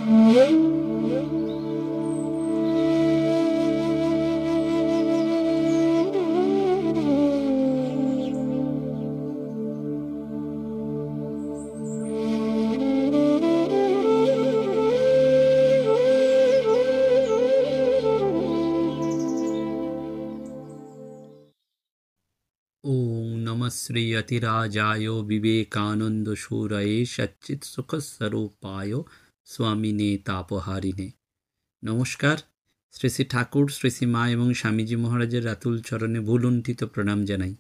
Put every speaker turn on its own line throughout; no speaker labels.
ओम नमः श्री अतिराजाय विवेकानंद शूरये सच्चित सुख स्वरूपाय स्वामिने तापहारिणे। नमस्कार। শ্রী শ্রী ঠাকুর, শ্রী শ্রী মা এবং স্বামীজি মহারাজের রাতুল চরণে ভুলুণ্ঠিত প্রণাম জানাই।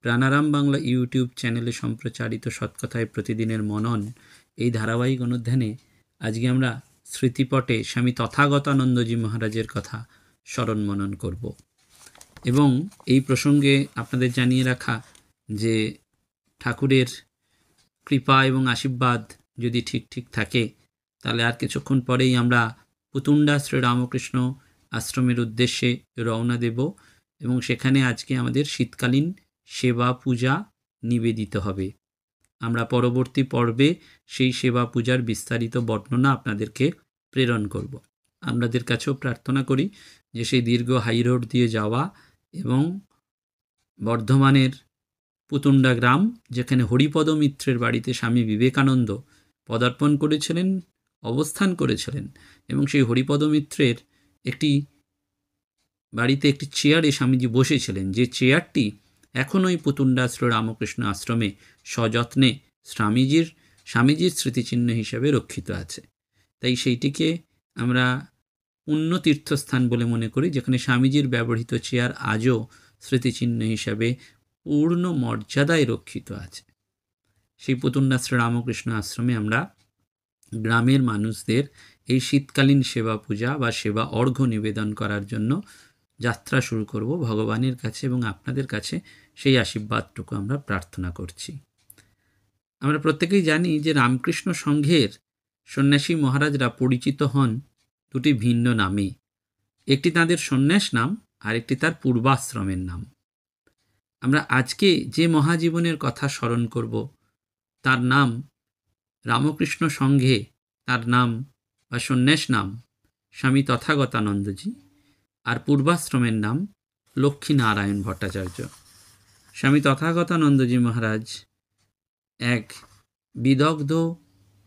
প্রাণারাম বাংলা ইউটিউব চ্যানেলে সম্প্রচারিত সৎকথায় প্রতিদিনের মনন এই ধারাবাহিক অনুধ্যানে আজকে আমরা স্মৃতিপটে স্বামী তথাগতানন্দজি মহারাজের কথা স্মরণ মনন করব। এবং এই প্রসঙ্গে আপনাদের জানিয়ে রাখা যে ঠাকুরের কৃপা এবং আশীর্বাদ যদি ঠিক থাকে তাহলে আর কিছুক্ষণ পরেই আমরা পুতুন্ডা শ্রীরামকৃষ্ণ আশ্রমের উদ্দেশ্যে রওনা দেব এবং সেখানে আজকে আমাদের শীতকালীন সেবা পূজা নিবেদিত হবে। আমরা পরবর্তী পর্বে সেই সেবা পূজার বিস্তারিত বর্ণনা আপনাদেরকে প্রেরণ করব। আপনাদের কাছেও প্রার্থনা করি যে সেই দীর্ঘ হাই রোড দিয়ে যাওয়া এবং বর্ধমানের পুতুন্ডা গ্রাম, যেখানে হরিপদ মিত্রের বাড়িতে স্বামী বিবেকানন্দ পদার্পণ করেছিলেন, অবস্থান করেছিলেন, এবং সেই হরিপদ মিত্রের একটি বাড়িতে একটি চেয়ারে স্বামীজি বসেছিলেন, যে চেয়ারটি এখনও ওই পুতুন্ডা শ্রীরামকৃষ্ণ আশ্রমে সযত্নে স্বামীজির স্মৃতিচিহ্ন হিসাবে রক্ষিত আছে। তাই সেইটিকে আমরা পুণ্য তীর্থস্থান বলে মনে করি, যেখানে স্বামীজির ব্যবহৃত চেয়ার আজও স্মৃতিচিহ্ন হিসাবে পূর্ণ মর্যাদায় রক্ষিত আছে। সেই পুতুন্ডা শ্রীরামকৃষ্ণ আশ্রমে আমরা গ্রামের মানুষদের এই শীতকালীন সেবা পূজা বা সেবা অর্ঘ্য নিবেদন করার জন্য যাত্রা শুরু করব ভগবানের কাছে, এবং আপনাদের কাছে সেই আশীর্বাদটুকু আমরা প্রার্থনা করছি। আমরা প্রত্যেকেই জানি যে রামকৃষ্ণ সংঘের সন্ন্যাসী মহারাজরা পরিচিত হন দুটি ভিন্ন নামে। একটি তাঁদের সন্ন্যাস নাম, আর একটি তার পূর্বাশ্রমের নাম। আমরা আজকে যে মহাজীবনের কথা স্মরণ করব তার নাম রামকৃষ্ণ সংঘে, তার নাম বা সন্ন্যাস নাম স্বামী তথাগতানন্দজি, আর পূর্বাশ্রমের নাম লক্ষ্মীনারায়ণ ভট্টাচার্য। স্বামী তথাগতানন্দজি মহারাজ এক বিদগ্ধ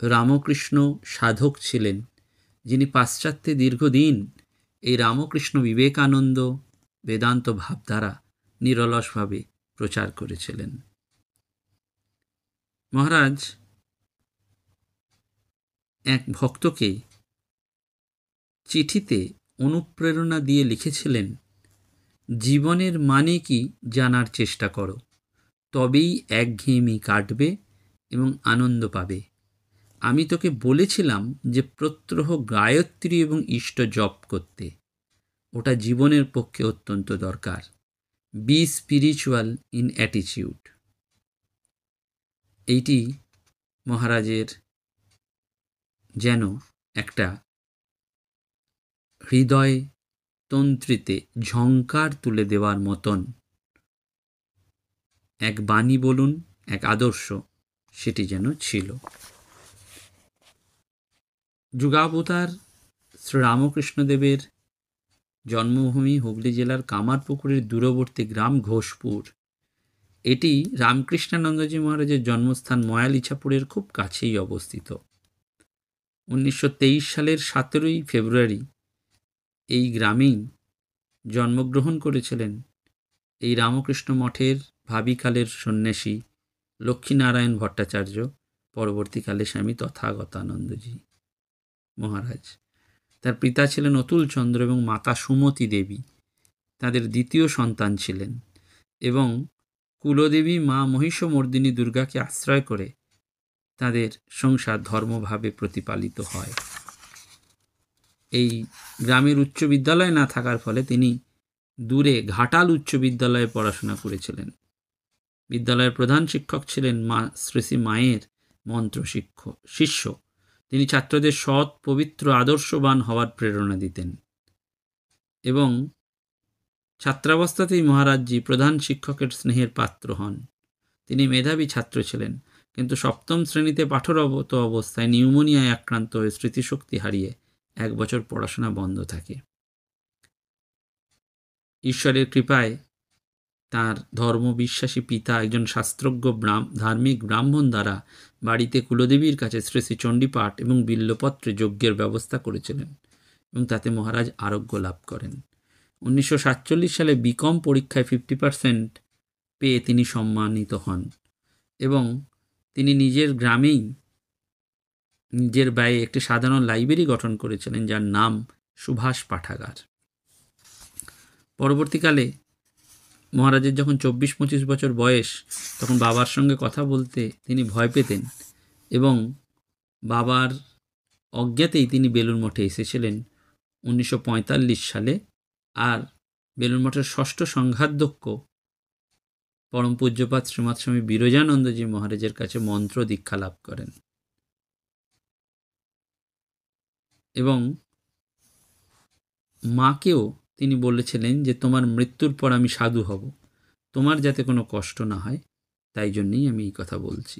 রামকৃষ্ণ সাধক ছিলেন, যিনি পাশ্চাত্যে দীর্ঘদিন এই রামকৃষ্ণ বিবেকানন্দ বেদান্ত ভাবধারা নিরলসভাবে প্রচার করেছিলেন। মহারাজ এক ভক্তকে চিঠিতে অনুপ্রেরণা দিয়ে লিখেছিলেন, জীবনের মানে কি জানার চেষ্টা করো, তবেই একঘেয়েমি কাটবে এবং আনন্দ পাবে। আমি তোকে বলেছিলাম যে প্রত্যহ গায়ত্রী এবং ইষ্ট জপ করতে, ওটা জীবনের পক্ষে অত্যন্ত দরকার। Be spiritual in attitude. এইটি মহারাজের যেন একটা হৃদয় তন্ত্রীতে ঝংকার তুলে দেওয়ার মতন এক বাণী বলুন, এক আদর্শ, সেটি যেন ছিল। যুগাবতার শ্রীরামকৃষ্ণদেবের জন্মভূমি হুগলি জেলার কামারপুকুরের দূরবর্তী গ্রাম ঘোষপুর। এটি রামকৃষ্ণানন্দজি মহারাজের জন্মস্থান ময়ালিছাপুরের খুব কাছেই অবস্থিত। 1923 সালের 17 ফেব্রুয়ারি এই গ্রামেই জন্মগ্রহণ করেছিলেন এই রামকৃষ্ণ মঠের ভাবিকালের সন্ন্যাসী লক্ষ্মীনারায়ণ ভট্টাচার্য, পরবর্তীকালে স্বামী তথাগতানন্দজি মহারাজ। তার পিতা ছিলেন অতুল চন্দ্র এবং মাতা সুমতি দেবী। তাদের দ্বিতীয় সন্তান ছিলেন, এবং কুলদেবী মা মহিষমর্দিনী দুর্গাকে আশ্রয় করে তাদের সংসার ধর্মভাবে প্রতিপালিত হয়। এই গ্রামের উচ্চ বিদ্যালয় না থাকার ফলে তিনি দূরে ঘাটাল উচ্চ বিদ্যালয়ে পড়াশোনা করেছিলেন। বিদ্যালয়ের প্রধান শিক্ষক ছিলেন শ্রী শ্রী মায়ের মন্ত্র শিষ্য। তিনি ছাত্রদের সৎ, পবিত্র, আদর্শবান হওয়ার প্রেরণা দিতেন, এবং ছাত্রাবস্থাতেই মহারাজজি প্রধান শিক্ষকের স্নেহের পাত্র হন। তিনি মেধাবী ছাত্র ছিলেন। কিন্তু সপ্তম শ্রেণীতে পাঠরত অবস্থায় নিউমোনিয়ায় আক্রান্ত হয়ে স্মৃতিশক্তি হারিয়ে 1 বছর পড়াশোনা বন্ধ থাকে। ঈশ্বরের কৃপায় তার ধর্মবিশ্বাসী পিতা একজন শাস্ত্রজ্ঞ ধার্মিক ব্রাহ্মণ দ্বারা বাড়িতে কুলদেবীর কাছে শ্রী শ্রী চণ্ডীপাঠ এবং বিল্লপত্রে যজ্ঞের ব্যবস্থা করেছিলেন এবং তাতে মহারাজ আরোগ্য লাভ করেন। 1947 সালে বিকম পরীক্ষায় 50% পেয়ে তিনি সম্মানিত হন এবং তিনি নিজের গ্রামেই নিজের ব্যয়ে একটি সাধারণ লাইব্রেরি গঠন করেছিলেন, যার নাম সুভাষ পাঠাগার। পরবর্তীকালে মহারাজের যখন 24-25 বছর বয়স, তখন বাবার সঙ্গে কথা বলতে তিনি ভয় পেতেন এবং বাবার অজ্ঞাতেই তিনি বেলুড় মঠে এসেছিলেন 1945 সালে। আর বেলুড় মঠের ষষ্ঠ সংঘাধ্যক্ষ পরম পূজ্যপাদ শ্রীমৎ স্বামী বিরজানন্দজি মহারাজের কাছে মন্ত্র দীক্ষা লাভ করেন এবং মাকেও তিনি বলেছিলেন যে তোমার মৃত্যুর পর আমি সাধু হব, তোমার যাতে কোনো কষ্ট না হয়, তাই জন্যই আমি এই কথা বলছি।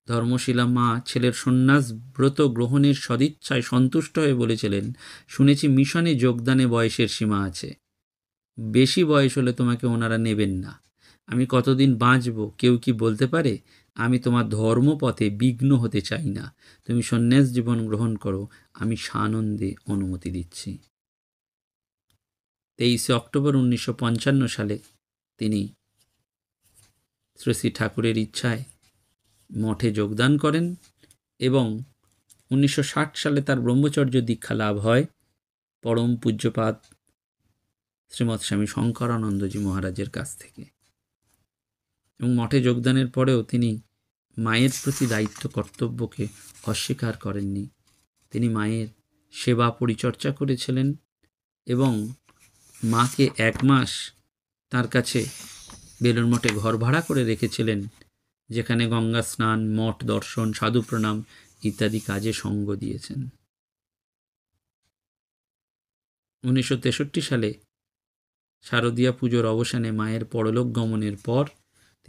ধর্মশীলা মা ছেলের সন্ন্যাস ব্রত গ্রহণের সদিচ্ছায় সন্তুষ্ট হয়ে বলেছিলেন, শুনেছি মিশনে যোগদানে বয়সের সীমা আছে, বেশি বয়স হলে তোমাকে ওনারা নেবেন না। আমি কতদিন বাঁচব কেউ কি বলতে পারে? আমি তোমার ধর্মপথে বিঘ্ন হতে চাই না, তুমি সন্ন্যাস জীবন গ্রহণ করো, আমি সানন্দে অনুমতি দিচ্ছি। 23 অক্টোবর 1955 সালে তিনি শ্রী শ্রী ঠাকুরের ইচ্ছায় মঠে যোগদান করেন এবং 1960 সালে তার ব্রহ্মচর্য দীক্ষা লাভ হয় পরম পূজ্যপাদ শ্রীমৎ স্বামী শঙ্করানন্দজি মহারাজের কাছ থেকে। এবং মঠে যোগদানের পরেও তিনি মায়ের প্রতি দায়িত্ব কর্তব্যকে অস্বীকার করেননি। তিনি মায়ের সেবা পরিচর্যা করেছিলেন এবং মাকে 1 মাস তার কাছে বেলুড় মঠে ঘর ভাড়া করে রেখেছিলেন, যেখানে গঙ্গা স্নান, মঠ দর্শন, সাধু প্রণাম ইত্যাদি কাজে সঙ্গ দিয়েছেন। 1963 সালে শারদীয়া পুজোর অবসানে মায়ের পরলোক গমনের পর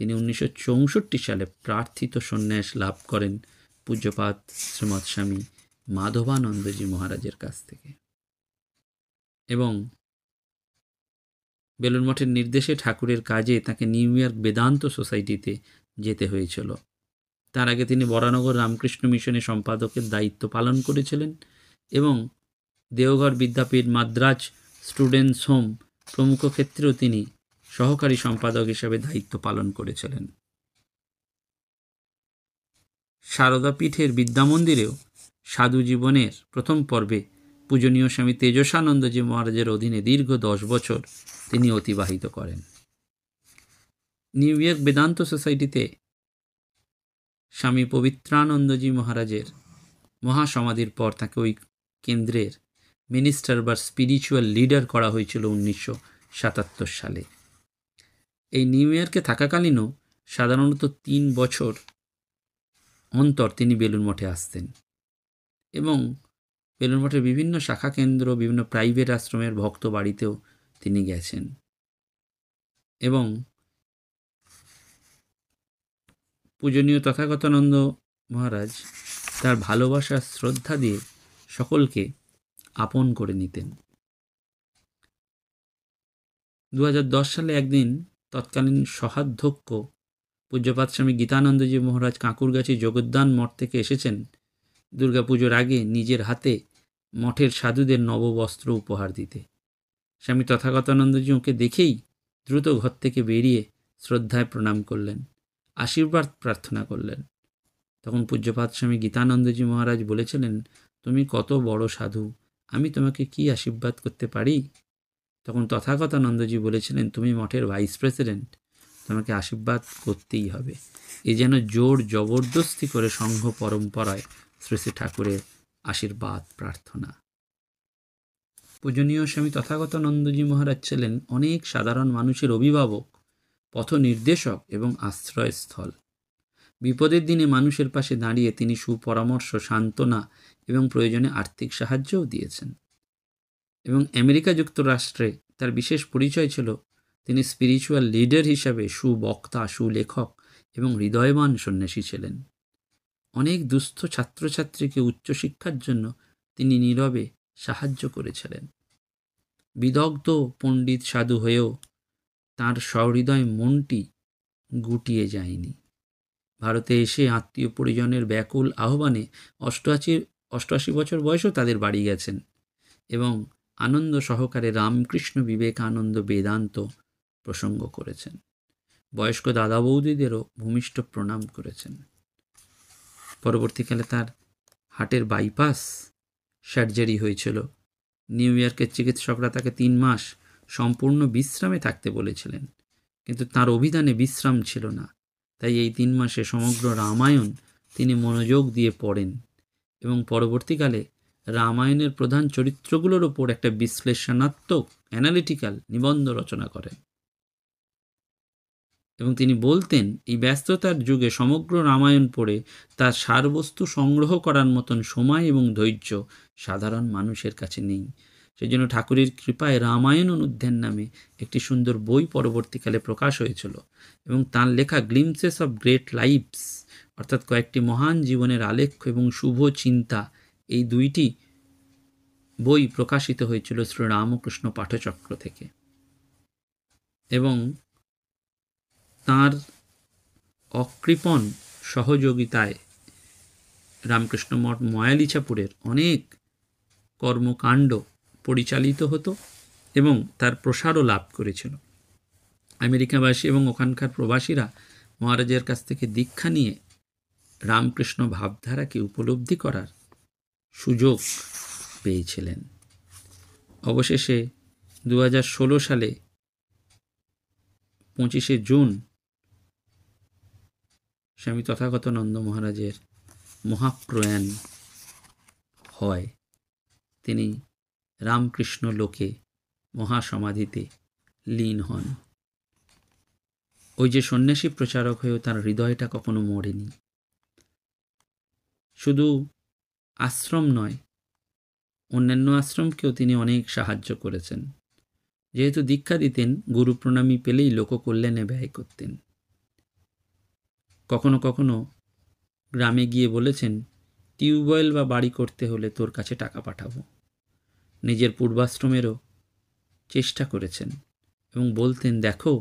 তিনি 1964 সালে প্রার্থিত সন্ন্যাস লাভ করেন পূজ্যপাদ শ্রীমৎ স্বামী মাধবানন্দজি মহারাজের কাছ থেকে এবং বেলুড় মঠের নির্দেশে ঠাকুরের কাজে তাকে নিউ ইয়র্ক বেদান্ত সোসাইটিতে যেতে হয়েছিল। তার আগে তিনি বরানগর রামকৃষ্ণ মিশনে সম্পাদকের দায়িত্ব পালন করেছিলেন এবং দেওঘর বিদ্যাপীঠ, মাদ্রাজ স্টুডেন্টস হোম প্রমুখ ক্ষেত্রেও তিনি সহকারী সম্পাদক হিসেবে দায়িত্ব পালন করেছিলেন। সারদা পীঠের বিদ্যামন্দিরেও সাধু জীবনের প্রথম পর্বে পূজনীয় স্বামী তেজসানন্দজি মহারাজের অধীনে দীর্ঘ 10 বছর তিনি অতিবাহিত করেন। নিউ ইয়র্ক বেদান্ত সোসাইটিতে স্বামী পবিত্রানন্দজি মহারাজের মহাসমাধির পর তাকে ওই কেন্দ্রের মিনিস্টার বা স্পিরিচুয়াল লিডার করা হয়েছিল 1977 সালে। এই নিউ ইয়র্কে থাকাকালীনও সাধারণত 3 বছর অন্তর তিনি বেলুড় মঠে আসতেন এবং বেলুড় মঠের বিভিন্ন শাখা কেন্দ্র, বিভিন্ন প্রাইভেট আশ্রমের ভক্ত বাড়িতেও তিনি গেছেন এবং পূজনীয় তথাগতানন্দ মহারাজ তার ভালোবাসা শ্রদ্ধা দিয়ে সকলকে আপন করে নিতেন। 2010 সালে একদিন তৎকালীন সহাধ্যক্ষ পূজ্যপাদ স্বামী গীতানন্দজি মহারাজ কাঁকুরগাছি জগদ্দান মঠ থেকে এসেছেন দুর্গাপুজোর আগে নিজের হাতে মঠের সাধুদের নববস্ত্র উপহার দিতে। স্বামী তথাগতানন্দজি ওকে দেখেই দ্রুত ঘর থেকে বেরিয়ে শ্রদ্ধায় প্রণাম করলেন, আশীর্বাদ প্রার্থনা করলেন। তখন পূজ্যপাদ স্বামী গীতানন্দজি মহারাজ বলেছিলেন, তুমি কত বড় সাধু, আমি তোমাকে কি আশীর্বাদ করতে পারি? তখন তথাগতানন্দজি বলেছিলেন, তুমি মঠের ভাইস প্রেসিডেন্ট, তোমাকে আশীর্বাদ করতেই হবে। এ যেন জোর জবরদস্তি করে সংঘ পরম্পরায় শ্রী শ্রী ঠাকুরের আশীর্বাদ প্রার্থনা। পূজনীয় স্বামী তথাগতানন্দজি মহারাজ ছিলেন অনেক সাধারণ মানুষের অভিভাবক, পথ নির্দেশক এবং আশ্রয়স্থল। বিপদের দিনে মানুষের পাশে দাঁড়িয়ে তিনি সুপরামর্শ, সান্ত্বনা এবং প্রয়োজনে আর্থিক সাহায্যও দিয়েছেন। এবং আমেরিকা যুক্তরাষ্ট্রে তার বিশেষ পরিচয় ছিল তিনি স্পিরিচুয়াল লিডার হিসাবে সুবক্তা, সুলেখক এবং হৃদয়বান সন্ন্যাসী ছিলেন। অনেক দুস্থ ছাত্রছাত্রীকে উচ্চশিক্ষার জন্য তিনি নীরবে সাহায্য করেছিলেন। বিদগ্ধ পণ্ডিত সাধু হয়েও তাঁর সহৃদয় মনটি গুটিয়ে যায়নি। ভারতে এসে আত্মীয় পরিজনের ব্যাকুল আহ্বানে 88 বছর বয়সেও তাদের বাড়ি গেছেন এবং আনন্দ সহকারে রামকৃষ্ণ বিবেকানন্দ বেদান্ত প্রসঙ্গ করেছেন। বয়স্ক দাদা বৌদিদেরও ভূমিষ্ঠ প্রণাম করেছেন। পরবর্তীকালে তার হার্টের বাইপাস সার্জারি হয়েছিল। নিউ ইয়র্কের চিকিৎসকরা তাকে 3 মাস সম্পূর্ণ বিশ্রামে থাকতে বলেছিলেন, কিন্তু তার অভিধানে বিশ্রাম ছিল না। তাই এই 3 মাসে সমগ্র রামায়ণ তিনি মনোযোগ দিয়ে পড়েন এবং পরবর্তীকালে রামায়ণের প্রধান চরিত্রগুলোর ওপর একটা বিশ্লেষণাত্মক অ্যানালিটিক্যাল নিবন্ধ রচনা করেন। এবং তিনি বলতেন, এই ব্যস্ততার যুগে সমগ্র রামায়ণ পড়ে তার সারবস্তু সংগ্রহ করার মতন সময় এবং ধৈর্য সাধারণ মানুষের কাছে নেই। সেজন্য ঠাকুরের কৃপায় রামায়ণ অনুধ্যান নামে একটি সুন্দর বই পরবর্তীকালে প্রকাশ হয়েছিল এবং তাঁর লেখা গ্লিমসেস অফ গ্রেট লাইফস, অর্থাৎ কয়েকটি মহান জীবনের আলেখ্য এবং শুভ চিন্তা, এই 2টি বই প্রকাশিত হয়েছিল শ্রী রামকৃষ্ণ পাঠচক্র থেকে। এবং তাঁর অকৃপণ সহযোগিতায় রামকৃষ্ণ মঠ ময়ালিছাপুরের অনেক কর্মকাণ্ড পরিচালিত হতো এবং তার প্রসারও লাভ করেছিল। আমেরিকাবাসী এবং ওখানকার প্রবাসীরা মহারাজের কাছ থেকে দীক্ষা নিয়ে রামকৃষ্ণ ভাবধারাকে উপলব্ধি করার সুযোগ পেয়েছিলেন। অবশেষে 2016 সালে 25শে জুন স্বামী তথাগতানন্দ মহারাজের মহাপ্রয়াণ হয়। তিনি রামকৃষ্ণ লোকে মহাসমাধিতে লীন হন। ওই যে সন্ন্যাসী প্রচারক হয়েও তার হৃদয়টা কখনো মরেনি। শুধু আশ্রম নয়, অন্যান্য আশ্রমকেও তিনি অনেক সাহায্য করেছেন। যেহেতু দীক্ষা দিতেন, গুরু প্রণামী পেলেই লোককল্যাণে ব্যয় করতেন। কখনো কখনো গ্রামে গিয়ে বলেছেন, টিউবওয়েল বা বাড়ি করতে হলে তোর কাছে টাকা পাঠাবো। নিজের পূর্বাশ্রমেরও চেষ্টা করেছেন এবং বলতেন, দেখো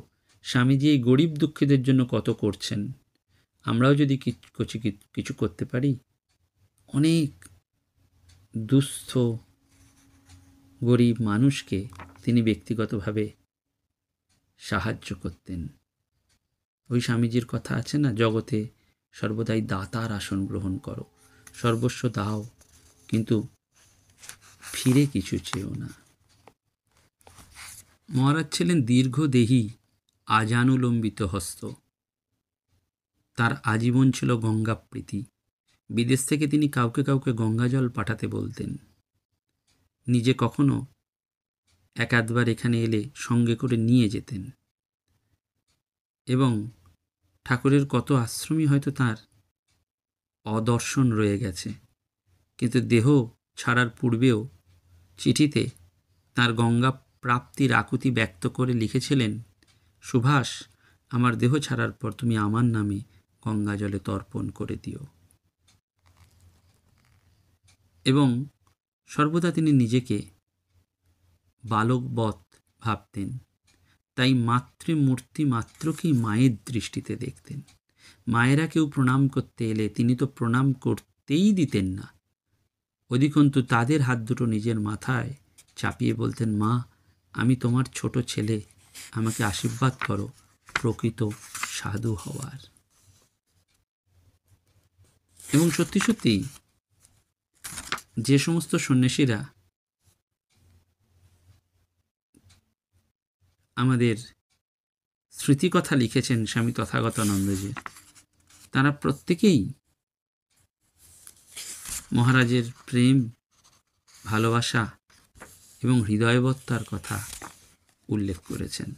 স্বামীজি এই গরিব দুঃখীদের জন্য কত করছেন, আমরাও যদি কিছু করতে পারি। অনেক দুস্থ গরিব মানুষকে তিনি ব্যক্তিগতভাবে সাহায্য করতেন। ওই স্বামীজির কথা আছে না, জগতে সর্বদাই দাতার আসন গ্রহণ করো, সর্বস্ব দাও, কিন্তু ফিরে কিছু চেও না। মহারাজ ছিলেন দীর্ঘদেহী, আজানুলম্বিত হস্ত। তার আজীবন ছিল গঙ্গা প্রীতি। বিদেশ থেকে তিনি কাউকে কাউকে গঙ্গা জল পাঠাতে বলতেন। নিজে কখনো এক আধবার এখানে এলে সঙ্গে করে নিয়ে যেতেন। এবং ঠাকুরের কত আশ্রমই হয়তো তার অদর্শন রয়ে গেছে, কিন্তু দেহ ছাড়ার পূর্বেও চিঠিতে তার গঙ্গা প্রাপ্তির আকুতি ব্যক্ত করে লিখেছিলেন, সুভাষ, আমার দেহ ছাড়ার পর তুমি আমার নামে গঙ্গা জলে তর্পণ করে দিও। এবং সর্বদা তিনি নিজেকে বালকবৎ ভাবতেন। তাই মাতৃমূর্তি মাত্রকেই মায়ের দৃষ্টিতে দেখতেন। মায়েরা কেউ প্রণাম করতে এলে তিনি তো প্রণাম করতেই দিতেন না। অধিকন্তু তাদের হাত দুটো নিজের মাথায় চাপিয়ে বলতেন, মা, আমি তোমার ছোট ছেলে, আমাকে আশীর্বাদ করো প্রকৃত সাধু হওয়ার। এবং সত্যি সত্যি যে সমস্ত সন্ন্যাসীরা আমাদের স্মৃতিকথা লিখেছেন স্বামী তথাগতানন্দজি, তারা প্রত্যেকেই মহারাজের প্রেম, ভালোবাসা এবং হৃদয়বত্তার কথা উল্লেখ করেছেন।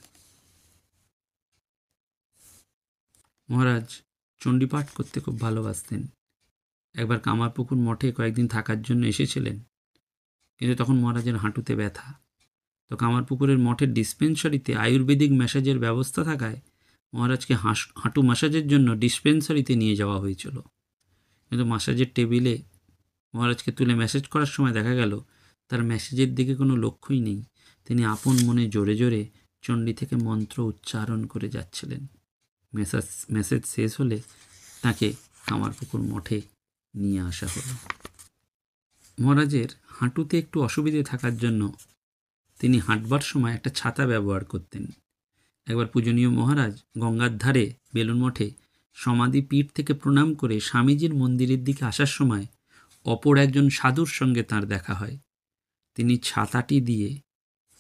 মহারাজ চণ্ডীপাঠ করতে খুব ভালোবাসতেন। একবার কামারপুকুর মঠে কয়েকদিন থাকার জন্য এসেছিলেন, কিন্তু তখন মহারাজের হাঁটুতে ব্যথা। তো কামারপুকুরের মঠের ডিসপেন্সারিতে আয়ুর্বেদিক ম্যাসাজের ব্যবস্থা থাকায় মহারাজকে হাঁটু ম্যাসাজের জন্য ডিসপেন্সারিতে নিয়ে যাওয়া হয়েছিল, কিন্তু ম্যাসাজের টেবিলে মহারাজকে তুলে ম্যাসেজ করার সময় দেখা গেল তার ম্যাসেজের দিকে কোনো লক্ষ্যই নেই। তিনি আপন মনে জোরে জোরে চণ্ডী থেকে মন্ত্র উচ্চারণ করে যাচ্ছিলেন। মেসেজ শেষ হলে তাকে কামারপুকুর মঠে নিয়ে আসা হলো। মহারাজের হাঁটুতে একটু অসুবিধে থাকার জন্য তিনি হাঁটবার সময় একটা ছাতা ব্যবহার করতেন। একবার পূজনীয় মহারাজ গঙ্গার ধারে বেলুন মঠে সমাধি পীঠ থেকে প্রণাম করে স্বামীজির মন্দিরের দিকে আসার সময় অপর একজন সাধুর সঙ্গে তাঁর দেখা হয়। তিনি ছাতাটি দিয়ে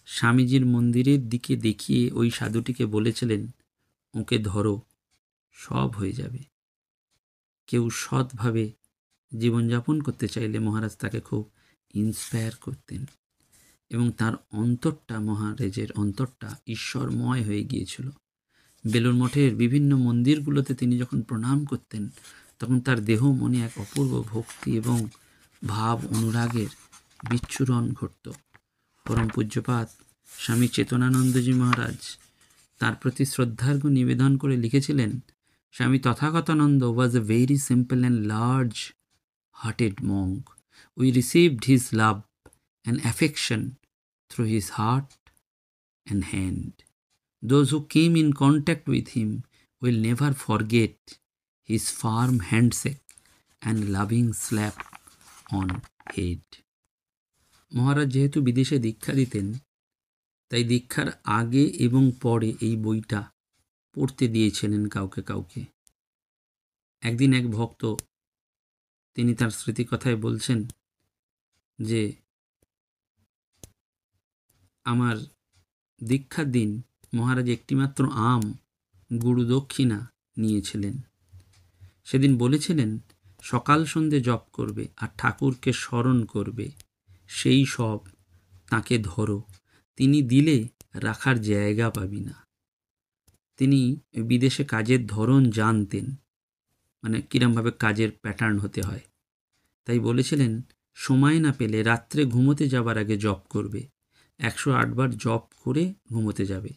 স্বামীজির মন্দিরের দিকে দেখিয়ে ওই সাধুটিকে বলেছিলেন, ওকে ধরো, সব হয়ে যাবে। কেউ সৎভাবে জীবনযাপন করতে চাইলে মহারাজ তাকে খুব ইন্সপায়ার করতেন এবং তার অন্তরটা, মহারাজের অন্তরটা ঈশ্বরময় হয়ে গিয়েছিল। বেলুড় মঠের বিভিন্ন মন্দিরগুলোতে তিনি যখন প্রণাম করতেন তখন তার দেহ মনে এক অপূর্ব ভক্তি এবং ভাব অনুরাগের বিচ্ছুরণ ঘটত। পরম পূজ্যপাদ স্বামী চেতনানন্দজি মহারাজ তার প্রতি শ্রদ্ধার্ঘ্য নিবেদন করে লিখেছিলেন, স্বামী তথাগতানন্দ was a very simple and large-hearted monk. We received his love and affection through his heart and hand. Those who came in contact with him will never forget his firm handshake and loving slap on head. মহারাজ যেহেতু বিদেশে দীক্ষা দিতেন, তাই দীক্ষার আগে এবং পরে এই বইটা পড়তে দিয়েছিলেন কাউকে কাউকে। একদিন এক ভক্ত, তিনি তার স্মৃতিকথায় বলছেন যে আমার দীক্ষার দিন মহারাজ একটিমাত্র আম গুরু দক্ষিণা নিয়েছিলেন। সেদিন বলেছিলেন সকাল সন্ধে জপ করবে আর ঠাকুরকে স্মরণ করবে, সেই সব তাকে ধরো, তিনি দিলে রাখার জায়গা পাবি না। তিনি বিদেশে কাজের ধরন জানতেন, মানে কিরমভাবে কাজের প্যাটার্ন হতে হয়, তাই বলেছিলেন সময় না পেলে রাত্রে ঘুমোতে যাবার আগে জপ করবে, 108 বার জপ করে ঘুমোতে যাবে।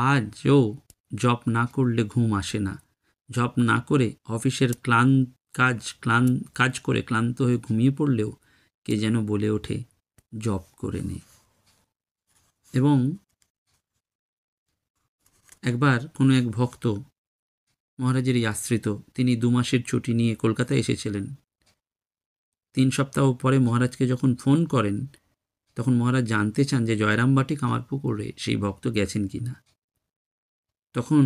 আজও জপ না করলে ঘুম আসে না। জপ না করে অফিসের কাজ করে ক্লান্ত হয়ে ঘুমিয়ে পড়লেও কে যেন বলে ওঠে জপ করে নে। এবং একবার কোনো এক ভক্ত মহারাজেরই আশ্রিত, তিনি 2 মাসের ছুটি নিয়ে কলকাতায় এসেছিলেন। 3 সপ্তাহ পরে মহারাজকে যখন ফোন করেন তখন মহারাজ জানতে চান যে জয়রামবাটি কামারপুকুরে সেই ভক্ত গেছেন কিনা। তখন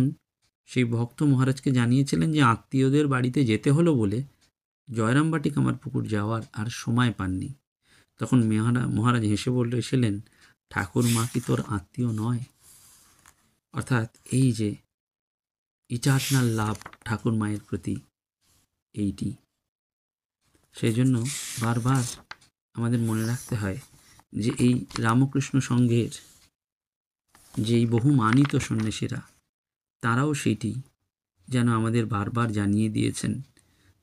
সেই ভক্ত মহারাজকে জানিয়েছিলেন যে আত্মীয়দের বাড়িতে যেতে হলো বলে জয়রামবাটি কামারপুকুর যাওয়ার আর সময় পাননি। তখন মহারাজ হেসে বলেছিলেন, ঠাকুর মা কি তোর আত্মীয় নয়? অর্থাৎ এই যে ইটারনাল লাভ ঠাকুর মায়ের প্রতি, এইটি। সেই জন্য বারবার আমাদের মনে রাখতে হয় যে এই রামকৃষ্ণ সংঘের যেই বহু মানিত সন্ন্যাসীরা, তারাও সেইটি যেন আমাদের বারবার জানিয়ে দিয়েছেন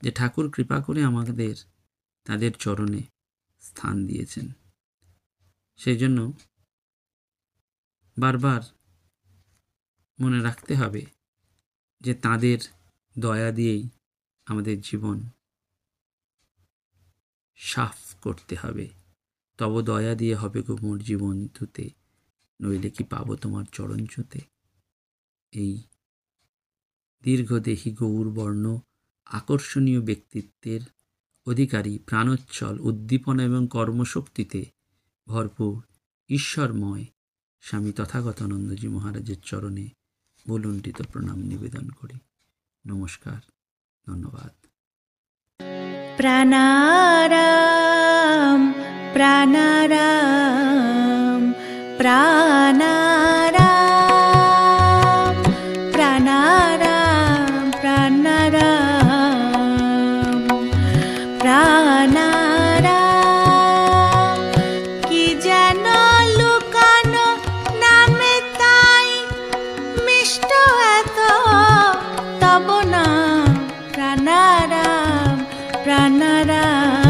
যে ঠাকুর কৃপা করে আমাদের তাদের চরণে স্থান দিয়েছেন। সেই জন্য বারবার মনে রাখতে হবে যে তাদের দয়া দিয়েই আমাদের জীবন সাফ করতে হবে। তব দয়া দিয়ে হবে গো মোর জীবন তুতে, নইলে কি পাবো তোমার চরণ ছুঁতে। এই দীর্ঘদেহী গৌরবর্ণ আকর্ষণীয় ব্যক্তিত্বের অধিকারী, প্রাণোচ্ছল, উদ্দীপনা এবং কর্মশক্তিতে ভরপুর ঈশ্বরময় স্বামী তথাগতানন্দজি মহারাজের চরণে ভুলুণ্ঠিত প্রণাম নিবেদন করি। নমস্কার, ধন্যবাদ।
প্রাণারাম প্রাণারাম প্রাণারাম প্রাণারাম প্রাণারাম প্রাণারাম, কি যেন লুকানো নামে তাই মিষ্ট এত তব নাম প্রাণারাম প্রাণারাম।